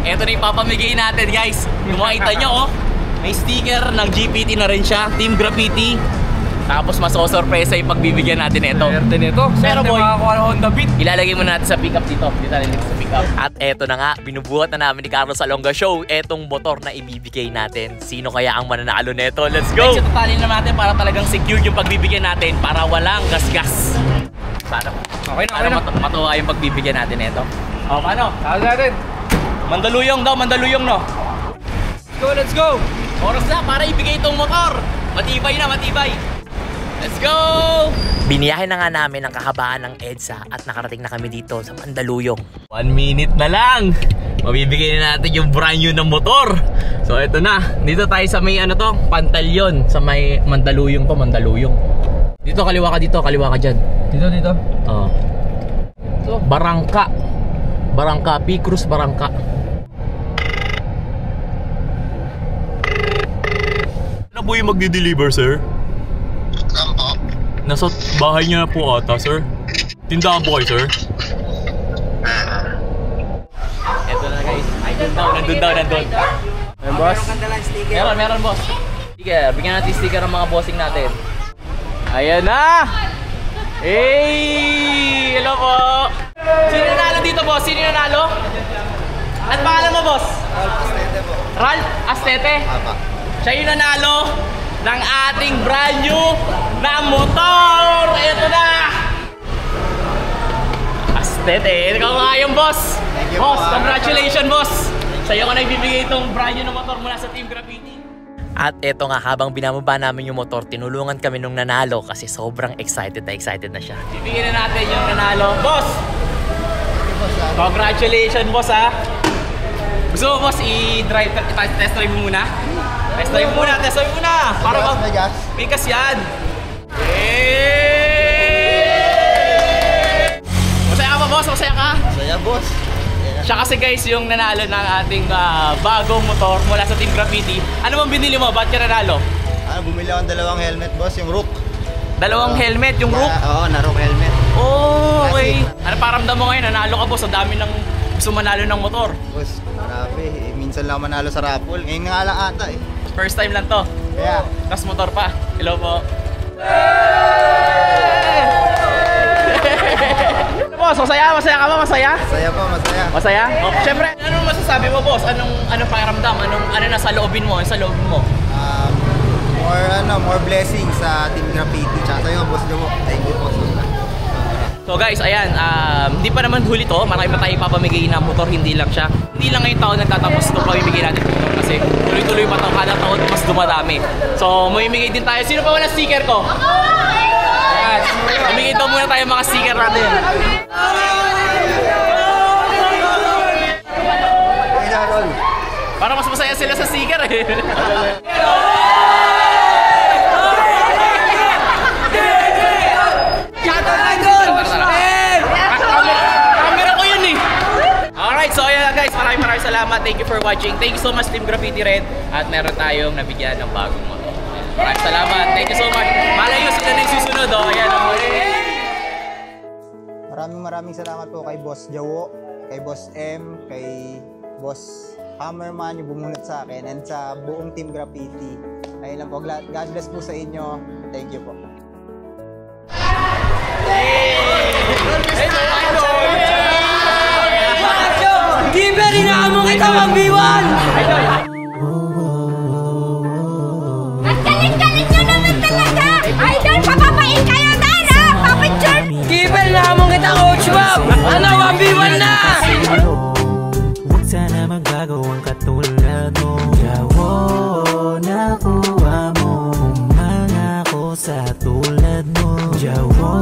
Ito na yung papamigay natin, guys. Kung makita nyo, oh, may sticker ng GPT na rin siya, Team Graffiti. Tapos masosorpresa yung pagbibigyan natin ito. Pero boy, Honda Beat. Ilalagay mo natin sa pickup dito. Dito natin sa pickup. At eto na nga, binubuhat na namin ni Carlos Salonga Show etong motor na ibibigay natin. Sino kaya ang mananalo nito? Let's go! Guys, totalin na natin para talagang secured yung pagbibigyan natin para walang gas-gas. Sana. Okay na. Matuwa yung pagbibigyan natin nito. O, paano? Saan natin? Mandaluyong daw, Mandaluyong, no? Let's go! Oras na para ibigay itong motor. Matibay na, matibay. Let's go! Biniyahe na nga namin ang kahabaan ng EDSA at nakarating na kami dito sa Mandaluyong. 1 minute na lang! Mabibigay na natin yung brand new ng motor. So ito na, dito tayo sa may ano to, Pantalyon. Sa may Mandaluyong to, Mandaluyong. Dito, kaliwa ka dyan. Dito? Oo. So, Barangka, P. Cruz Barangka. Ano po yung magdi-deliver, sir? Nasa bahay niya po ata, sir. Tindahan po kayo, sir. Eto na, guys. Nandun daw. Meron, boss? Meron, boss. Sticker. Bigyan natin sticker ng mga bossing natin. Ayan na! Hey! Hello po! Sino nanalo dito, boss? Sino nanalo? At pangalan mo, boss? Ralph Astete po. Ralph Astete? Papa. Siya yung nanalo ng ating brand new na motor! Ito na! Astete, ikaw nga yung boss! Thank you, boss, po. Congratulations, boss! Sa'yo ko na ibibigay itong brand new na motor mula sa Team Graffiti. At eto nga, habang binababa namin yung motor, tinulungan kami nung nanalo kasi sobrang excited na siya. Bibigyan na natin yung nanalo. Boss! Congratulations, boss, ha! Gusto mo, boss, i-drive, test drive mo muna? Test drive muna. Para mag... May gas? May gas yan. Masaya ka ba, boss? Masaya ka? Masaya, boss. Siya kasi, guys, yung nanalo ng ating bagong motor mula sa Team Graffiti. Ano bang binili mo? Ba't ka nanalo? Bumili ako ng 2 helmet, boss. Yung Rook. 2 helmet? Yung Rook? Oo, na Rook helmet. Oh, okay. Ano paramdam mo ngayon? Nanalo ka, boss. Ang dami ng gusto manalo ng motor. Boss, grabe. Minsan lang manalo sa raffle. Ngayon nga lang ata eh. First time lang to. Kaya. Tapos motor pa. Hello po. Boss, masaya ka ba? Masaya? Masaya po, masaya. Masaya? Oh, syempre, anong masasabi mo, boss? Anong pakiramdam? Ano nasa loobin mo? Sa loobin mo? More blessings sa Team Graffiti. Tsaka sa'yo, boss Jowo. Thank you po. So guys, ayan, hindi pa naman huli to. Marami pa tayong papamigay na motor, hindi lang siya. Hindi lang ngayong taon nagtatapos ito pamimigay natin motor kasi tuloy-tuloy pa ito. Kada taon mas dumadami. So, mamimigay din tayo. Sino pa wala sticker ko? Ayan, mamimigay ito muna tayo mga sticker natin. Para mas masaya sila sa sticker eh. Camera ko yun eh. Alright, so ayan guys, maraming salamat. Thank you for watching. Thank you so much Team Graffiti Red. At meron tayong nabigyan ng bagong motor. Maraming salamat. Thank you so much. Malayo sila na yung susunod. Oh. Ayan. Maraming salamat po kay Boss Jowo, kay Boss M, kay Boss Hammerman yung bumunot sa akin, and sa buong Team Graffiti. Ayun lang po. God bless po sa inyo. Thank you po. Giver, inaamong kita mag-B1! Ang galing-galing nyo naman talaga! Idol, papapain kayo dahil ha! Papicture! Giver, inaamong kita, Coach Bob! Ano, 1v1 na! Huwag sana magagawang katulad mo. Jawo, nakuha mo. Umangako sa tulad mo. Jawo.